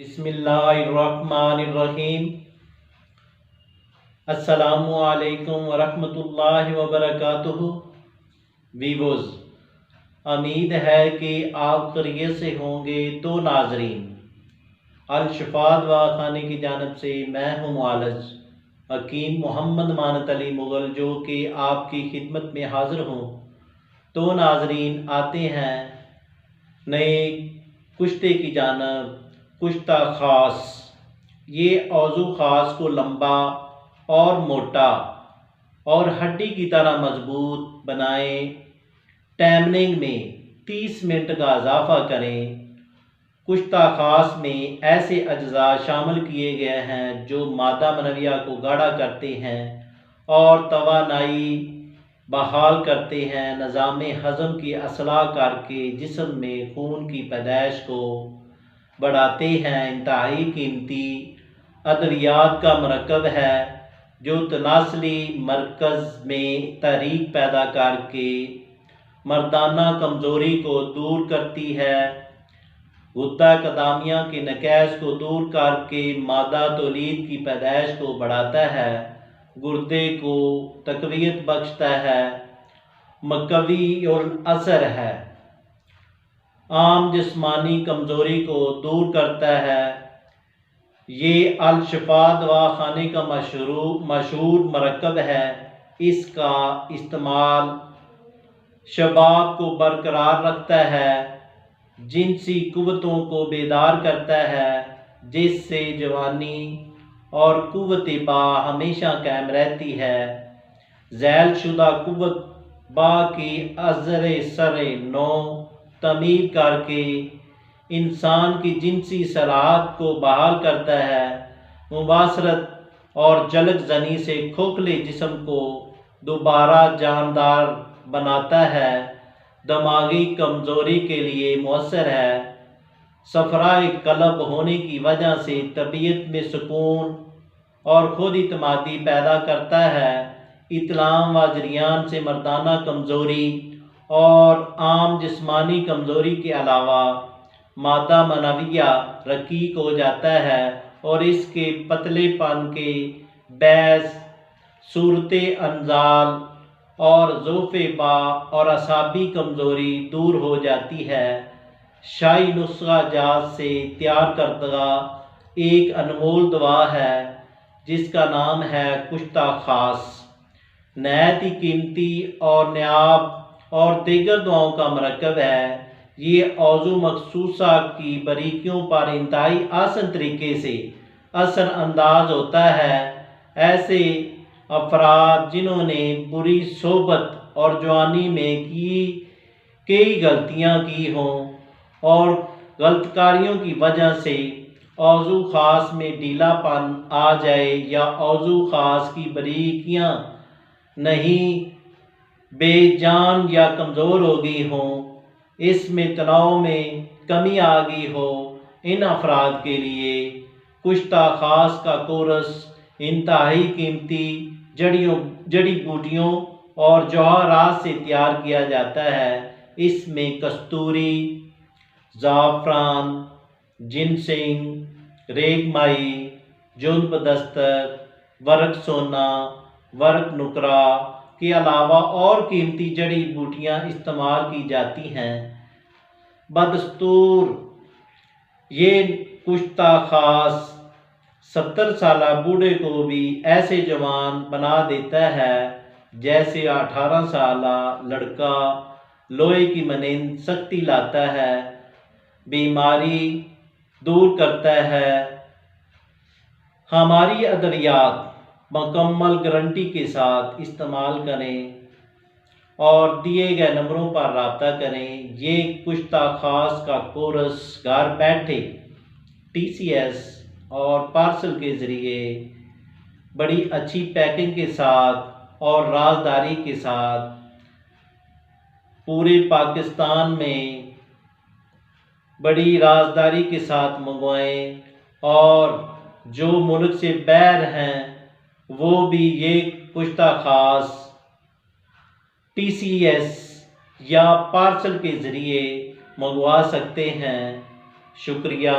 بسم اللہ الرحمن الرحیم۔ السلام علیکم ورحمۃ اللہ وبرکاتہ۔ ویوز، امید ہے کہ آپ خیریت سے ہوں گے۔ تو ناظرین، الشفا دواخانے کی جانب سے میں ہوں معالج حکیم محمد مانت علی مغل، جو کہ آپ کی خدمت میں حاضر ہوں۔ تو ناظرین، آتے ہیں نئے کشتے کی جانب۔ کشتہ خاص، یہ عضو خاص کو لمبا اور موٹا اور ہڈی کی طرح مضبوط بنائیں۔ ٹیمنگ میں 30 منٹ کا اضافہ کریں۔ کشتہ خاص میں ایسے اجزاء شامل کیے گئے ہیں جو مادہ منویہ کو گاڑھا کرتے ہیں اور توانائی بحال کرتے ہیں، نظام ہضم کی اصلاح کر کے جسم میں خون کی پیدائش کو بڑھاتے ہیں۔ انتہائی قیمتی ادویات کا مرکب ہے جو تناسلی مرکز میں تحریک پیدا کر کے مردانہ کمزوری کو دور کرتی ہے، غدہ قدامیہ کے نقائص کو دور کر کے مادہ تولید کی پیدائش کو بڑھاتا ہے، گردے کو تقویت بخشتا ہے، مقوی الاثر ہے، عام جسمانی کمزوری کو دور کرتا ہے۔ یہ الشفا دواخانے کا مشہور مرکب ہے۔ اس کا استعمال شباب کو برقرار رکھتا ہے، جنسی قوتوں کو بیدار کرتا ہے، جس سے جوانی اور قوت با ہمیشہ قائم رہتی ہے۔ ذیل شدہ قوت با کی ازر سر نو تعمیر کر کے انسان کی جنسی صلاحیت کو بحال کرتا ہے، مباشرت اور جلق زنی سے کھوکھلے جسم کو دوبارہ جاندار بناتا ہے، دماغی کمزوری کے لیے مؤثر ہے، صفرائے قلب ہونے کی وجہ سے طبیعت میں سکون اور خود اعتمادی پیدا کرتا ہے، اطلام و جریان سے مردانہ کمزوری اور عام جسمانی کمزوری کے علاوہ مادہ منویہ رقیق ہو جاتا ہے اور اس کے پتلے پن کے باعث صورت انزال اور ضعف با اور اعصابی کمزوری دور ہو جاتی ہے۔ شاہی نسخہ جات سے تیار کردہ ایک انمول دوا ہے جس کا نام ہے کشتہ خاص۔ نہایت ہی قیمتی اور نایاب اور دیگر دواؤں کا مرکب ہے۔ یہ عضو مخصوصہ کی باریکیوں پر انتہائی آسان طریقے سے اثر انداز ہوتا ہے۔ ایسے افراد جنہوں نے بری صحبت اور جوانی میں کئی غلطیاں کی ہوں اور غلط کاریوں کی وجہ سے عضو خاص میں ڈھیلا پن آ جائے یا عضو خاص کی باریکیاں نہیں بے جان یا کمزور ہو گئی ہوں، اس میں تناؤ میں کمی آ گئی ہو، ان افراد کے لیے کشتہ خاص کا کورس انتہائی قیمتی جڑی بوٹیوں اور جواہرات سے تیار کیا جاتا ہے۔ اس میں کستوری، زعفران، جنسنگ، ریگ مائی، جنب دستر، ورق سونا، ورق نکرا کے علاوہ اور قیمتی جڑی بوٹیاں استعمال کی جاتی ہیں۔ بدستور یہ کشتہ خاص 70 سالہ بوڑھے کو بھی ایسے جوان بنا دیتا ہے جیسے 18 سالہ لڑکا۔ لوہے کی مانند سختی لاتا ہے، بیماری دور کرتا ہے۔ ہماری ادویات مکمل گارنٹی کے ساتھ استعمال کریں اور دیے گئے نمبروں پر رابطہ کریں۔ یہ کشتہ خاص کا کورس گھر بیٹھے TCS اور پارسل کے ذریعے بڑی اچھی پیکنگ کے ساتھ اور رازداری کے ساتھ پورے پاکستان میں بڑی رازداری کے ساتھ منگوائیں، اور جو ملک سے باہر ہیں وہ بھی یہ کشتہ خاص TCS یا پارسل کے ذریعے منگوا سکتے ہیں۔ شکریہ۔